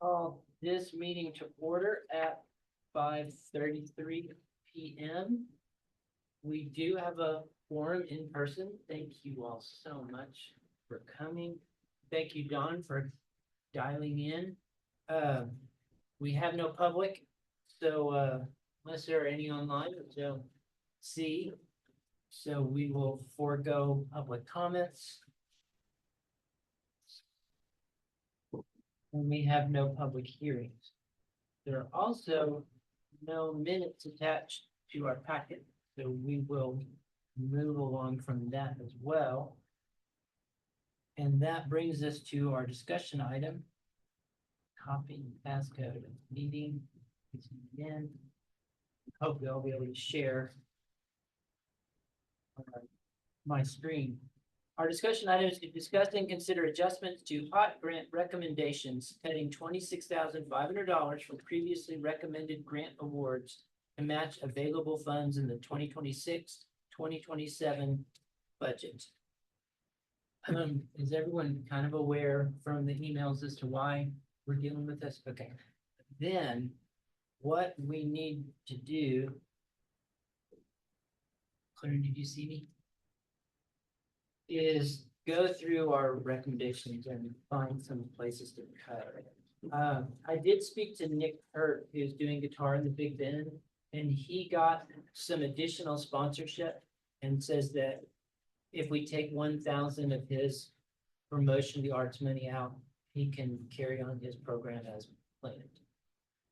Call this meeting to order at 5:33 p.m. We do have a forum in person. Thank you all so much for coming. Thank you, Don, for dialing in. We have no public, so unless there are any online, so see. So we will forego public comments. And we have no public hearings. There are also no minutes attached to our packet, so we will move along from that as well. And that brings us to our discussion item. Copy passcode of meeting. Again, hopefully I'll be able to share my screen. Our discussion item is to discuss and consider adjustments to hot grant recommendations, cutting $26,500 from previously recommended grant awards to match available funds in the 2026-2027 budget. Is everyone kind of aware from the emails as to why we're dealing with this? Okay. Then what we need to do. Claire, did you see me? Is go through our recommendations and find some places to cut. I did speak to Nick Hurt, who's doing guitar in the Big Bend, and he got some additional sponsorship and says that if we take 1,000 of his promotion of the arts money out, he can carry on his program as planned.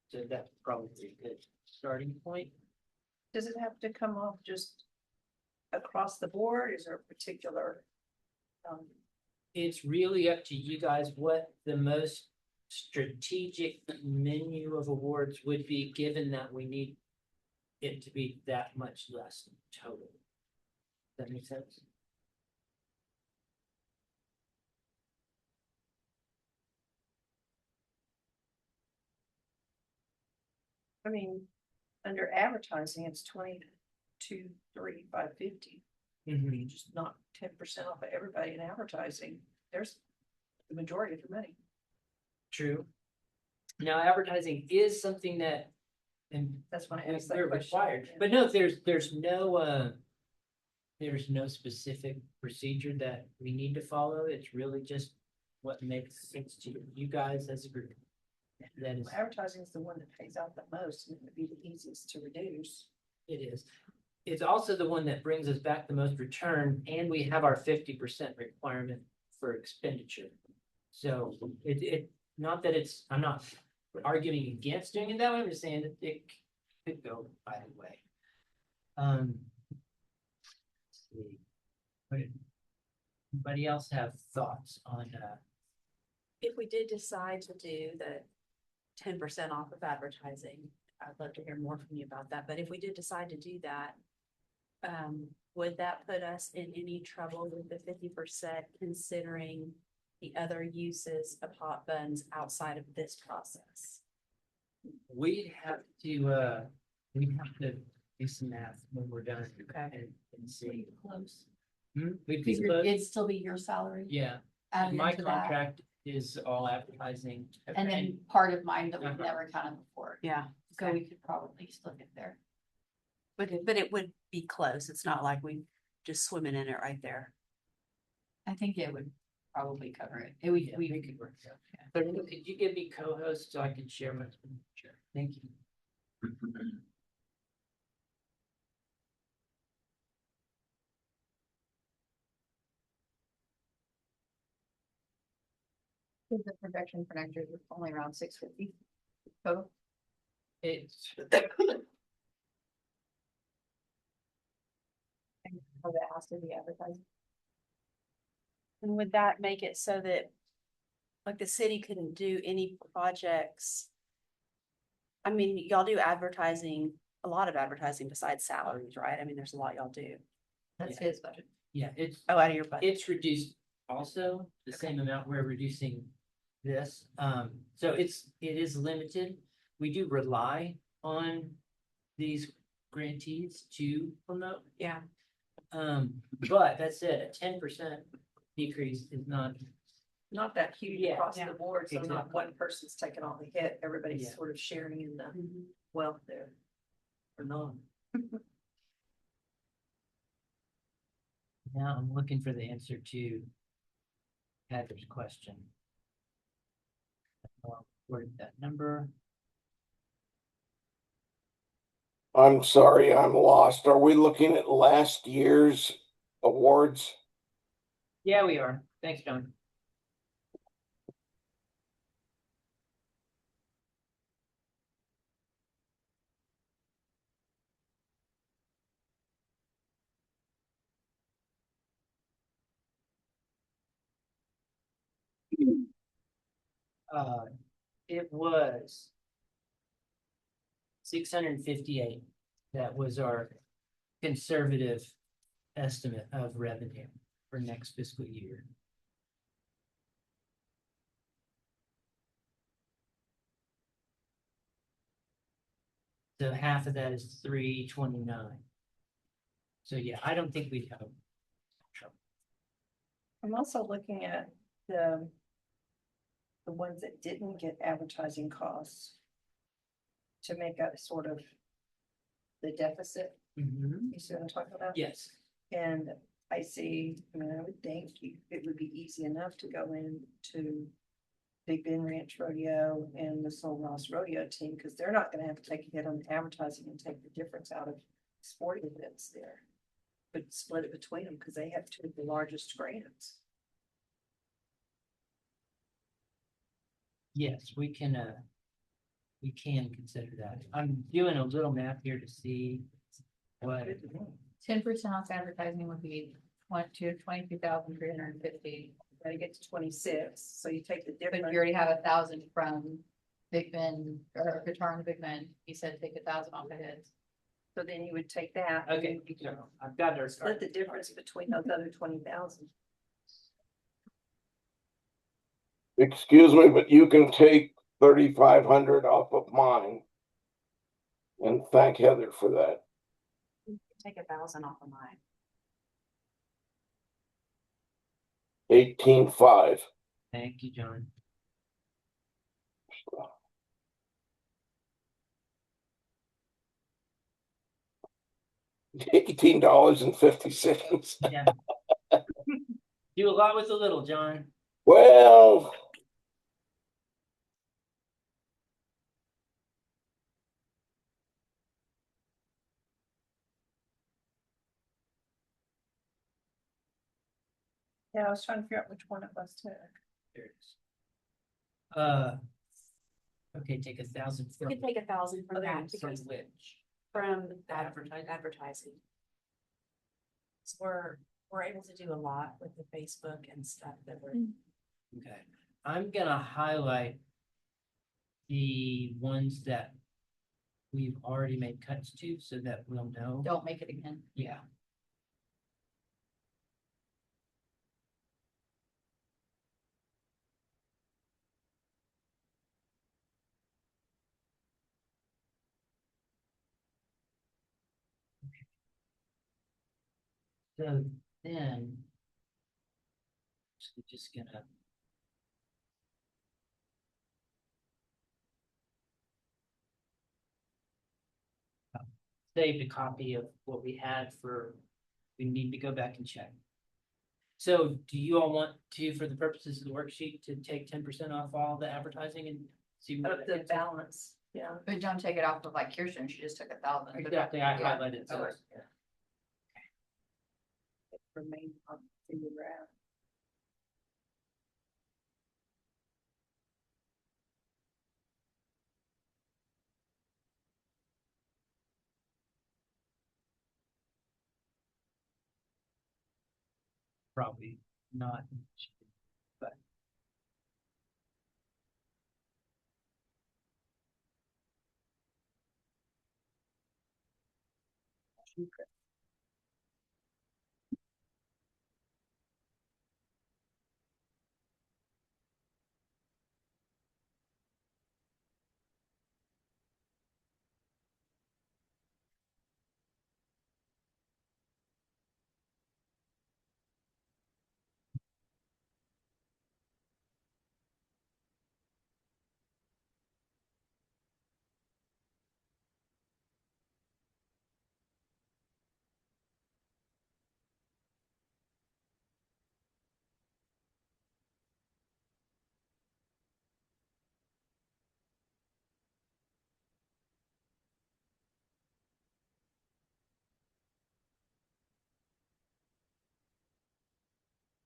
So that's probably a good starting point. Does it have to come off just across the board? Is there a particular? It's really up to you guys what the most strategic menu of awards would be, given that we need it to be that much less total. Does that make sense? I mean, under advertising, it's 22,350. Just not 10% off of everybody in advertising. There's the majority of the money. True. Now, advertising is something that, and That's why I asked that we're question. required, but no, there's no specific procedure that we need to follow. It's really just what makes sense to you guys as a group. That is, Advertising is the one that pays out the most and it would be the easiest to reduce. it is. It's also the one that brings us back the most return, and we have our 50% requirement for expenditure. So not that I'm not arguing against doing it that way, I'm just saying that it could go either way. Let's see. Anybody else have thoughts on If we did decide to do the 10% off of advertising, I'd love to hear more from you about that. But if we did decide to do that, would that put us in any trouble with the 50%, considering the other uses of hot funds outside of this process? we'd have to do some math when we're done. Okay. And see. Close. We'd be Because close. it'd still be your salary. Yeah, added my into that. contract is all advertising. And then part of mine that we've Uh-huh. never counted before. Yeah. So we could probably still get there. But it would be close. It's not like we just swimming in it right there. I think it would probably cover it. It would, Yeah, we could work out. But could you give me co-host so I can share my screen? Sure. Thank you. the projection for next year is only around 650 total. It's For the ask of the advertising. And would that make it so that, like, the city couldn't do any projects? I mean, y'all do advertising, a lot of advertising besides salaries, right? I mean, there's a lot y'all do. That's his budget. yeah, it's Out of your budget. it's reduced also the same amount we're reducing this. So it is limited. We do rely on these grantees to promote. Yeah. But that said, a 10% decrease is not not that huge Yeah, across yeah. the board, so not Exactly. one person's taking all the hit, everybody's Yeah. sort of sharing in the Mm-hmm. wealth there. Or not. Now I'm looking for the answer to Heather's question. Where's that number? I'm sorry, I'm lost. Are we looking at last year's awards? Yeah, we are. Thanks, John. Uh, it was 658. That was our conservative estimate of revenue for next fiscal year. So half of that is 329. So yeah, I don't think we'd have trouble. I'm also looking at the ones that didn't get advertising costs to make up sort of the deficit, you see what I'm talking about? Yes, And I see, I mean, I would think it would be easy enough to go into Big Bend Ranch Rodeo and the Soul Ross Rodeo team, because they're not gonna have to take a hit on the advertising and take the difference out of sporting events there. But split it between them, because they have two of the largest grants. yes, we can consider that. I'm doing a little math here to see what, 10% off advertising would be 22,350. Gotta get to 26, so you take the But difference. you already have 1,000 from Big Ben or Return to Big Ben. He said take 1,000 off of his. So then you would take that. and okay, you so I've got our. Split the difference between those other 20,000. Excuse me, but you can take 3,500 off of mine. And thank Heather for that. Take 1,000 off of mine. 18,500. Thank you, John. $18.50. Yeah. Do a lot with a little, John. Well, Yeah, I was trying to figure out which one it was too. There it is. Okay, take 1,000 We from. could take 1,000 from that From because which? from Advertising. advertising. So we're able to do a lot with the Facebook and stuff that we're. Okay, I'm gonna highlight the ones that we've already made cuts to so that we'll know. Don't make it again. Yeah. So then. Just gonna. Saved a copy of what we had for, we need to go back and check. So do you all want to, for the purposes of the worksheet, to take 10% off all the advertising and see what Of that the gets us? balance, yeah. But don't take it off of like Kirsten. She just took 1,000. Exactly, I Yeah. highlighted, so. Okay. Remain on the graph. Probably not. But.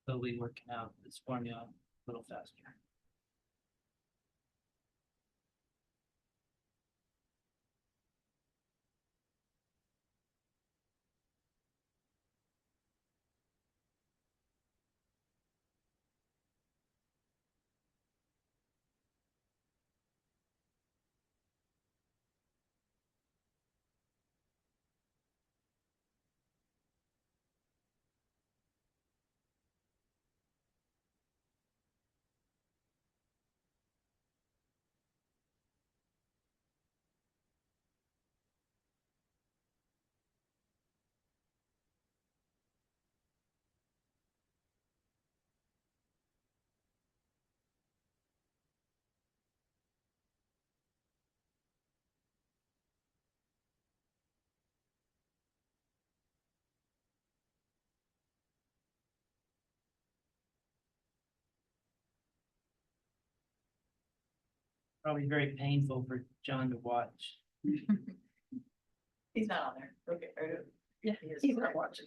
slowly working out this formula a little faster. Probably very painful for John to watch. He's not on there. Okay. Yeah, he's not watching.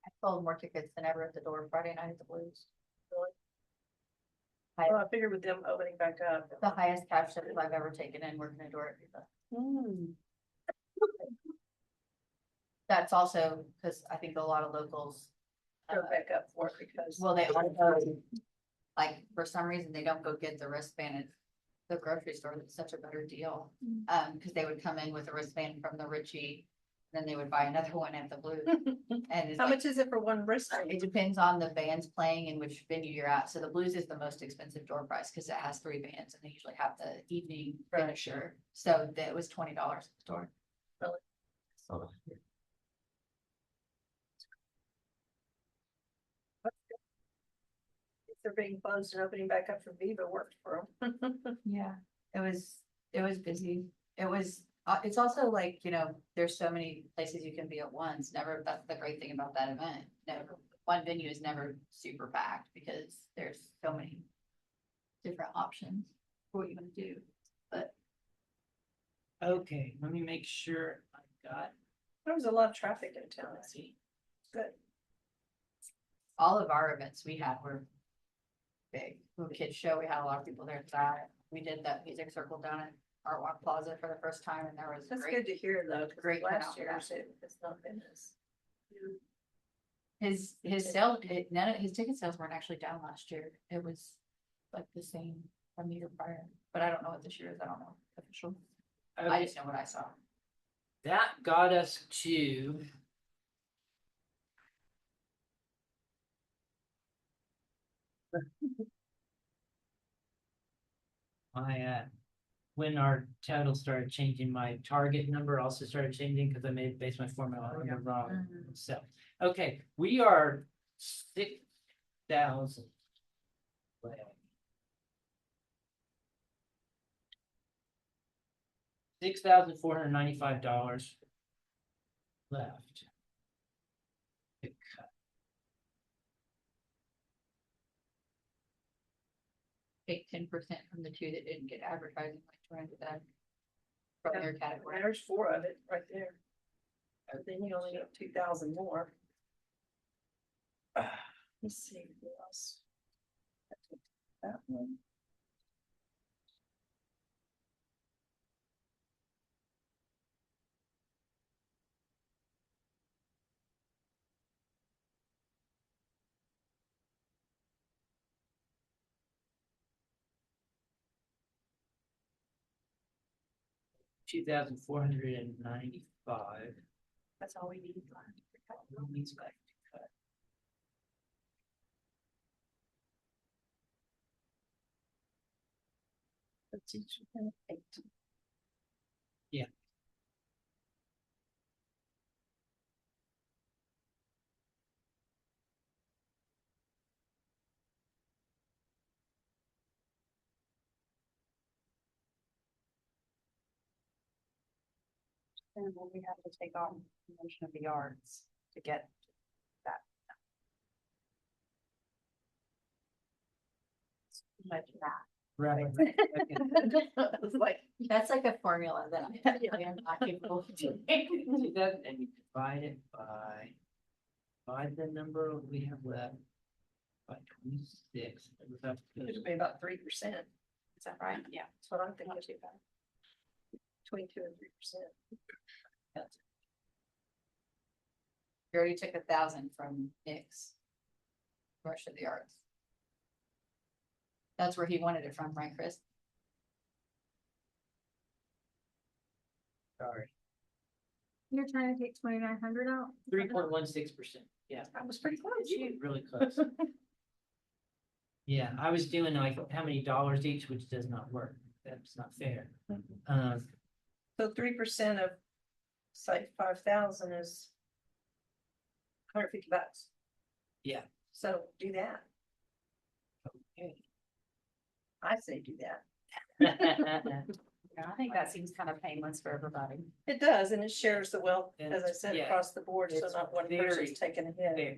I sold more tickets than ever at the door Friday night at the Blues. Well, I figured with them opening back up. The highest cash tickets I've ever taken in working a door at Viva. Hmm. That's also because I think a lot of locals, Go back up for it because. well, they also, like, for some reason, they don't go get the wristband at the grocery store. It's such a better deal. Because they would come in with a wristband from the Ritchie, then they would buy another one at the Blue. And it's How like, much is it for one wristband? it depends on the bands playing and which venue you're at. So the Blues is the most expensive door price because it has 3 bands and they usually have the evening Right. finisher. So that was $20 at the store. Really? So, If they're being closed and opening back up for Viva worked for them. yeah, it was busy. It's also like, there's so many places you can be at once. Never, that's the great thing about that event. Never, one venue is never super packed because there's so many different options for what you want to do. But Okay, let me make sure I got, There was a lot of traffic in town. let's see. Good. all of our events we had were big. The kids show, we had a lot of people there for that. We did that music circle down at Art Walk Plaza for the first time and there was That's great. good to hear though, 'cause great turnout last for year that. it's not been as. His sale, none of his ticket sales weren't actually down last year. It was like the same from the year prior, but I don't know what this year is. I don't know official. I Okay, just know what I saw. that got us to. When our total started changing, my target number also started changing because I made based my formula on the wrong Mhm. cell. Okay, we are 6,000. $6,495 left. to cut. Take 10% from the two that didn't get advertising, like 200 that from Yeah. their category. There's 4 of it right there. But then you only get 2,000 more. Let's see who else. That one. $2,495. That's all we need. Needs back to cut. That's each of them, 8. Yeah. And then we have to take on promotion of the arts to get that. Much of that. Right. It's like, That's like a formula that I am not capable of doing. Do that, and you divide it by the number we have left. By 26. It was up to- it'd be about 3%. Is that right? Yeah. That's what I'm thinking, Not too bad. between 2 and 3%. You already took 1,000 from Nick's. Rush of the Arts. That's where he wanted it from, right, Chris? Sorry, You're trying to take 2,900 out? 3.16%. Yeah, I was pretty close. you were really close. Yeah, I was doing like how many dollars each, which does not work. That's not fair. So 3% of, say, 5,000 is $150. Yeah. So do that. Okay. I say do that. Yeah, I think that seems kind of painless for everybody. It does, and it shares the wealth, And as I it's- said, yeah, across the board, so it's not one very- person's taking a hit. Okay,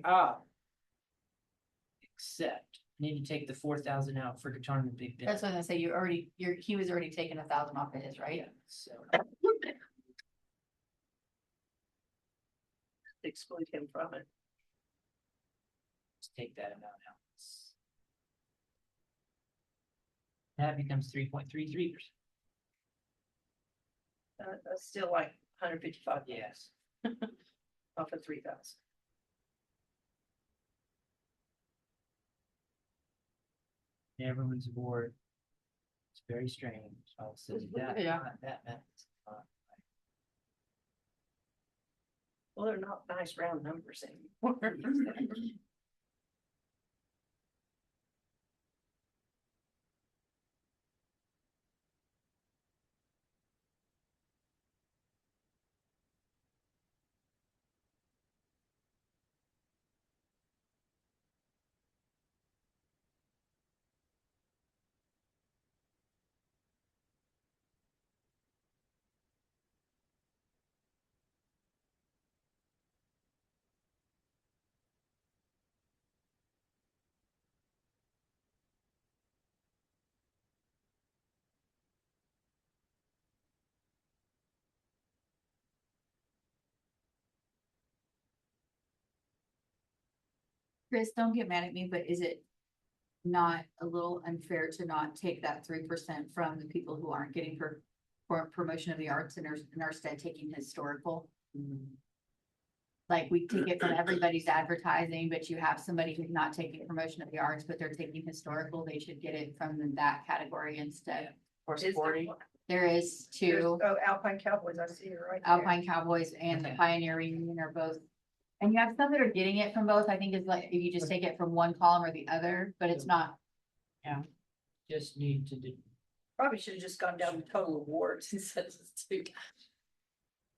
except need to take the 4,000 out for guitar and Big Ben. That's what I was gonna say, he was already taking 1,000 off of his, right? Yeah, so Exclude him from it. let's take that amount out. That becomes 3.33%. That's still like 155 Yes. off of 3,000. Everyone's aboard. It's very strange. I'll say that. Yeah. That. Well, they're not nice round numbers anymore. Chris, don't get mad at me, but is it not a little unfair to not take that 3% from the people who aren't getting for promotion of the arts and are instead taking historical? Like we take it from everybody's advertising, but you have somebody who's not taking promotion of the arts, but they're taking historical, they should get it from that category instead. Or Is there sporty. one? There is There's- two, Oh, Alpine Cowboys, I see it right there. Alpine Cowboys and the Okay. Pioneer Reunion are both. And you have some that are getting it from both, I think is like, if you just take it from one column or the other, but it's not. Just need to do. Probably should have just gone down the total awards instead of the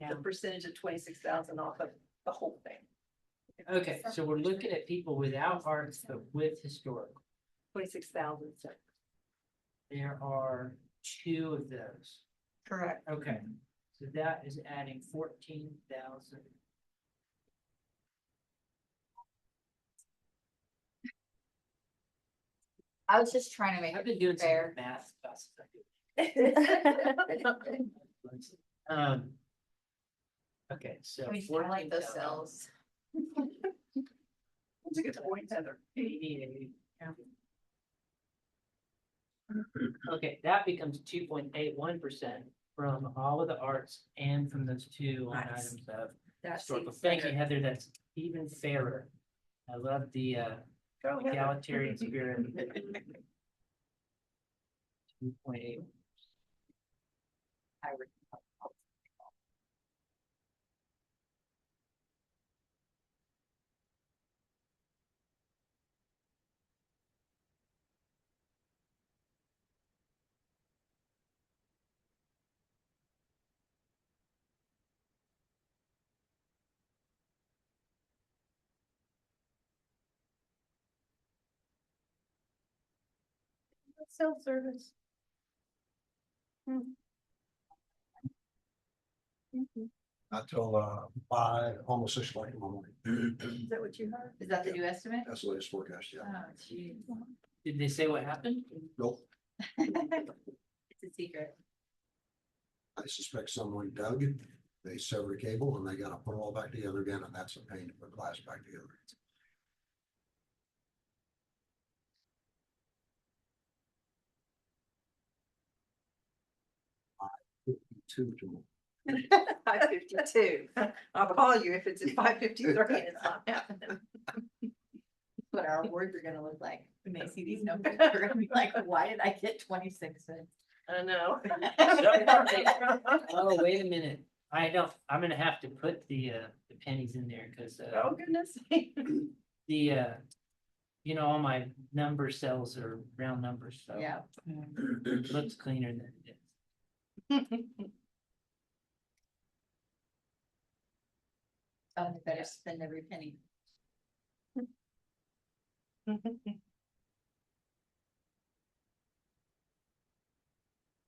Yeah. percentage of 26,000 off of the whole thing. Okay, so we're looking at people without arts, but with historical. 26,000. There are two of those. Correct. Okay, so that is adding 14,000. I was just trying to make I've been it doing some fair. math classes. Okay, so. We just kinda like those 14,000. cells. That's a good point, Heather. 88. Okay, that becomes 2.81% from all of the arts and from those two line Nice. items of That historical. seems Thank you, better. Heather, that's even fairer. I love the Go, Heather. egalitarian spirit. 2.8. Self-service. until, 5, almost 6 o'clock in the morning. Is that what you heard? Is that the new estimate? That's the latest forecast, yeah. Oh, geez. Did they say what happened? Nope, It's a secret. I suspect someone dug, they severed a cable and they gotta put it all back together again, and that's a pain to put glass back together. Two tomorrow. 5:52. I'll call you if it's at 5:53 and it's not happening. What our awards are gonna look like when they see these numbers. They're gonna be like, why did I get 26 cents? I know. Oh, wait a minute. I'm gonna have to put the pennies in there, cause, Oh, goodness. the, all my number cells are round numbers, so. Yeah. It looks cleaner than it is. I better spend every penny.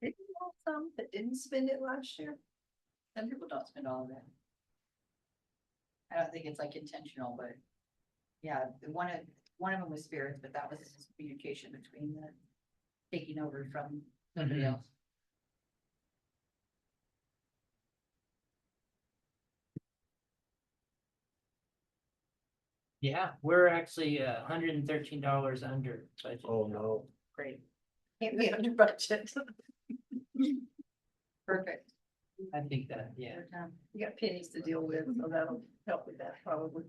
Didn't you have some that didn't spend it last year? Some people don't spend all of it. I don't think it's like intentional, but yeah, one of them was spirits, but that was just communication between the taking over from somebody Mhm. else. Yeah, we're actually $113 under budget. Oh, no. Great. Can't be under budget. Perfect. I think that, yeah. We're done. You got pennies to deal with, so that'll help with that probably.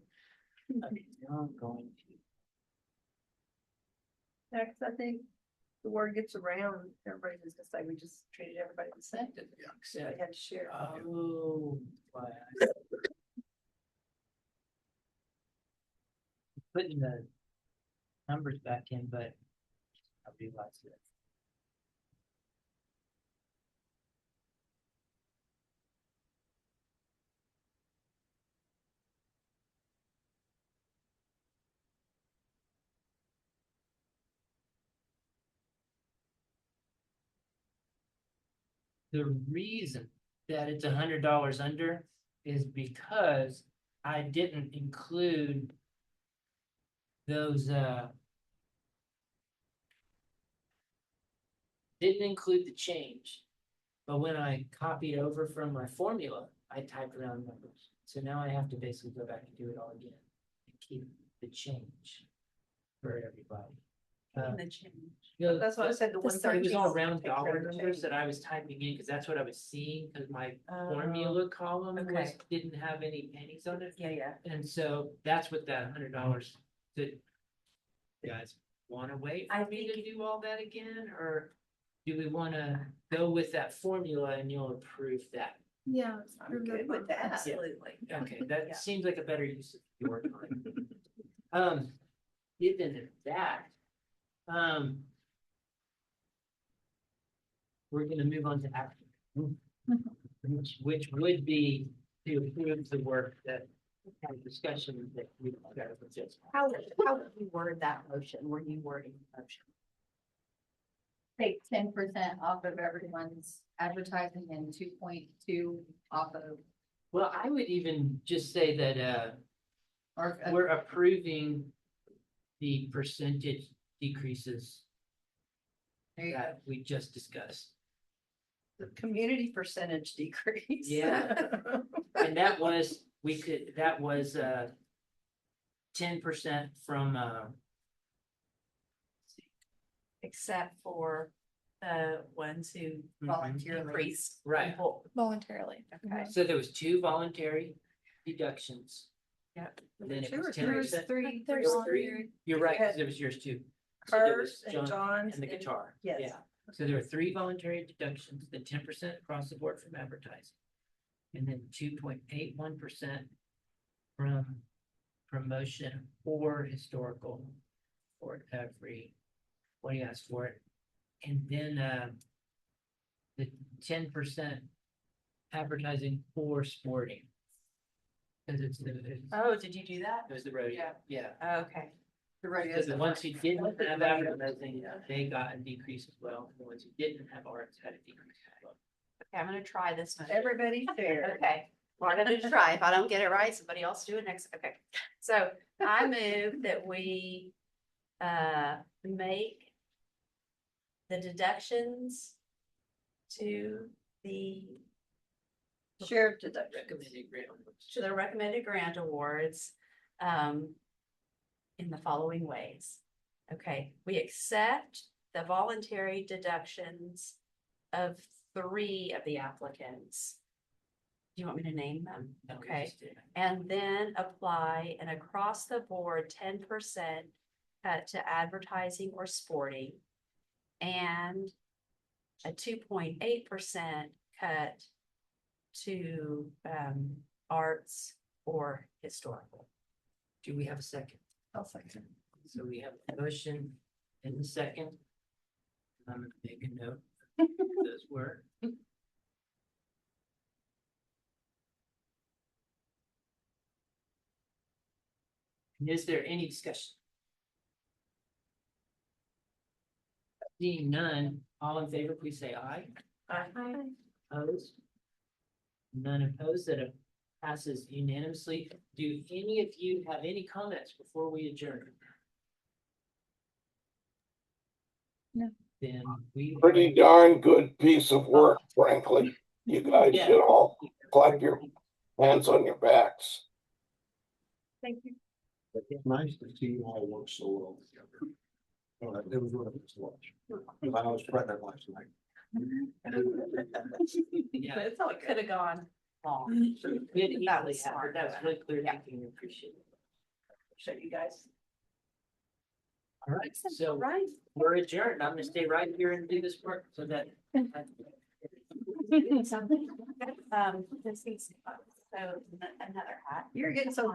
Okay, now I'm going to. Next, I think the word gets around, everybody's just gonna say we just treated everybody the same. So they had to share. Oh, why? Putting the numbers back in, but I realized that. The reason that it's $100 under is because I didn't include those, didn't include the change. But when I copied over from my formula, I typed around numbers. So now I have to basically go back and do it all again and keep the change for everybody. The change. That's why I said the The 113. It was all round Take care dollar of the numbers change. that I was typing in, because that's what I was seeing, because my Oh, formula column was, okay. didn't have any pennies on it. Yeah. And so that's what that $100 that. You guys wanna wait I for me to think- do all that again, or do we wanna go with that formula and you'll approve that? Yeah. I'm good with that. Absolutely. Okay, Yeah. that seems like a better use of your time. Given that, we're gonna move on to action. Which would be to approve the work that, discussion that we've got with this. How would you word that motion? Were you wording the motion? Take 10% off of everyone's advertising and 2.2 off of, Well, I would even just say that, or. we're approving the percentage decreases There you go. that we just discussed. The community percentage decrease. Yeah. And that was, that was 10% from, Except for the ones who Voluntarily. increased. Right. people. Voluntarily. Okay. So there was 2 voluntary deductions. Yep. And then it Two or was three? 10%. Three. There's three. You're right, because it was yours too. So there was Hers and John's. And the guitar. Yes. Yeah. So there were 3 voluntary deductions, then 10% across the board from advertising. And then 2.81% from promotion or historical for every, what do you ask for it? And then the 10% advertising for sporting. Because it's Oh, did you do that? it was the rodeo, yeah. Okay. The rodeo Because is the the ones who didn't have rodeo. advertising, they got a decrease as well, and the ones who didn't have arts had a decrease as well. Okay, I'm gonna try this motion. Everybody fair. Okay, We're gonna try. If I don't get it right, somebody else do it next. Okay, so I move that we make the deductions to the Shared deduction. Recommended grant. to the recommended grant awards in the following ways. Okay, we accept the voluntary deductions of 3 of the applicants. Do you want me to name them? No, we Okay, just did. and then apply an across the board 10% cut to advertising or sporting and a 2.8% cut to arts or historical. Do we have a second? I'll second. So we have a motion in the second. I'm gonna make a note of those were. Is there any discussion? Seeing none, all in favor, please say aye. Opposed? None opposed, that passes unanimously. Do any of you have any comments before we adjourn? No. Then we. Pretty darn good piece of work, frankly. You guys Yeah. should all clap your hands on your backs. Thank you. It's nice to see you all work so well together. It was really nice to watch. I was pregnant last night. Yeah. That's how it could have gone long. Good, easily That was happened. smart. That was really clear Yeah. thinking, we appreciate it. Show you guys. All right, so Right. we're adjourned. I'm gonna stay right here and do this work so that. This is, so another hat. You're getting so